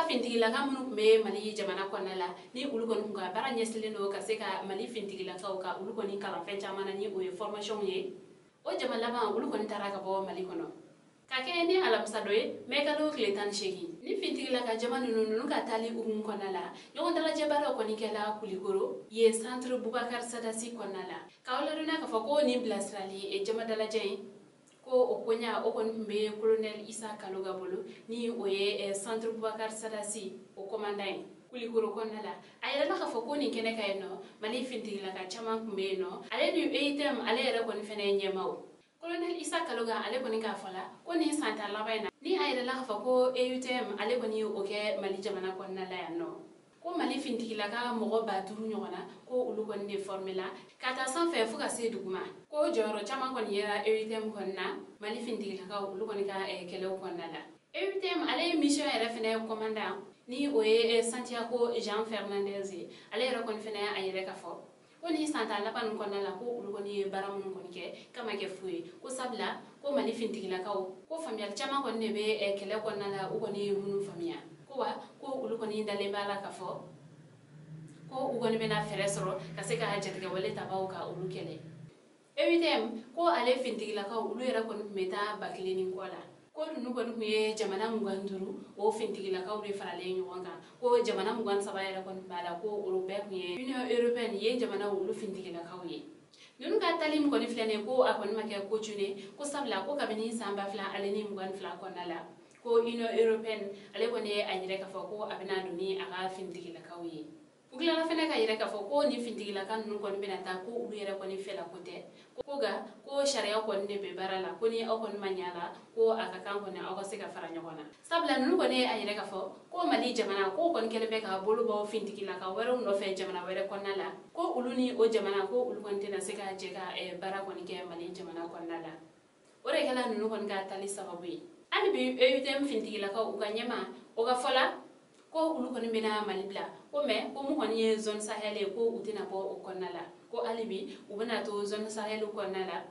ka fintigila ka munu be mali jamana konna la ni ulu kon ka bara nyeslindo ka se ka mali fintigila ka ulu kon kala fe jamana ni o formation ye o jamana ba ulu kon tara ka bo mali kono ka ke ni alamsa doye me ka do kletan shegi ni fintigila ka jamana nunu ka tali konna la nyon dala jabara ko ni kala kulikoro ye centre Boubacar Sadassi konna la ka wala duna ka fako ni blasrali e jamana dala jey ko okonya okon be colonel Isa Kaloga bolo ni oye centre Boubacar Sadassi o commandant kulikoro konna la ayela la ka fako ni kene kay no mali fintigila ka chama kumbe no ale ni eitem ale era kon fene nyemaw colonel Isa Kaloga ale koni ka fala ko ni santa labayna ni ayela la ka fako eutem ale koni oke mali jamana konna la no ko mali fintigila ka mogo ba duru nyogona ko ulu koni ne formula kata sanfɛ fo ka se duguma ko jɔyɔrɔ caman kɔni yera eutem kɔnna mali fintigila ka ulu kɔni ka kɛlɛw kɔnna la eutem ale mission yɛrɛ fɛnɛ commandant ni o ye Santiago Jean Fernandez ale yɛrɛ kɔni fɛnɛ a yɛrɛ ka fɔ ko ni santa laban kɔnna la ko ulu kɔni ye bara mun kɔni kɛ kama kɛ fuye ko sabla ko mali fintigila ka ko famiyal caman kɔni ne be kɛlɛ kɔnna la u kɔni ye munu famiya ko wa ko ulu kɔni dalen b'a la ka fɔ ko u kɔni bɛna fɛrɛ sɔrɔ ka se ka jatigɛ wale tabaw ka ulu kɛlɛ eutem ko ale fintigila ka ulu yɛrɛ kɔni tun bɛ taa bakile ni kɔ la ko nunu kɔni tun ye jamana 25 o fintigila kaw de faralen ɲɔgɔn kan ko jamana 27 yɛrɛ kɔni b'a la ko olu bɛɛ tun ye Union Européenne ye jamana ulu fintigila kaw ye nunu ka tali mu kɔni filɛ ko a kɔni ma kɛ ko tune ko sabula ko kabini san 2000 ale ni 22 kɔnɔna la ko Union Européenne ale kɔni ye a yɛrɛ ka fɔ ko a bɛna don ni a ka fintigila kaw ye u tilala fɛnɛ ka yɛrɛ ka fɔ ko ni fintigila ka nunu kɔni bɛna taa ko ulu yɛrɛ kɔni fɛla ko tɛ ko ga ko sariya kɔni de bɛ baara la ko ni aw kɔni ma ɲala ko a ka kan kɔni aw ka se ka fara ɲɔgɔn na sabula nunu kɔni a yɛrɛ ka fɔ ko mali jamana ko kɔni kɛlen bɛ ka bolo bɔ fintigila ka wɛrɛw nɔfɛ jamana wɛrɛ kɔnɔna la ko ulu ni o jamana ko ulu kɔni tɛna se ka jɛ ka baara kɔni kɛ mali jamana kɔnɔna la o de kɛla nunu kɔni ka tali sababu ye hali bi eutem fintigila ka u ka ɲɛma o ka fɔla ko ulu kɔni bɛna mali bila ko mɛ ko mu kɔni ye zone sahel ye ko u tɛna bɔ o kɔnɔna la ko hali bi u bɛna to zone sahel kɔnɔna la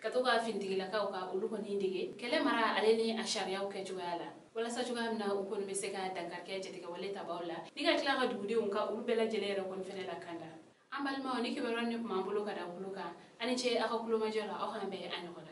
ka to ka fintigilakaw ka olu kɔni dege kɛlɛ mara ale ni a sariyaw kɛ cogoya la walasa cogoya min na u kɔni bɛ se ka dankarikɛ jatigɛ wale tabaw la ni ka tila ka dugudenw ka olu bɛɛ lajɛlen yɛrɛ kɔni fɛnɛ lakanda an balimaw ni kibaruya ni kuma an bolo ka da bolo kan ani ce aw ka kulomajɔ la aw k'an bɛn a ɲɔgɔn na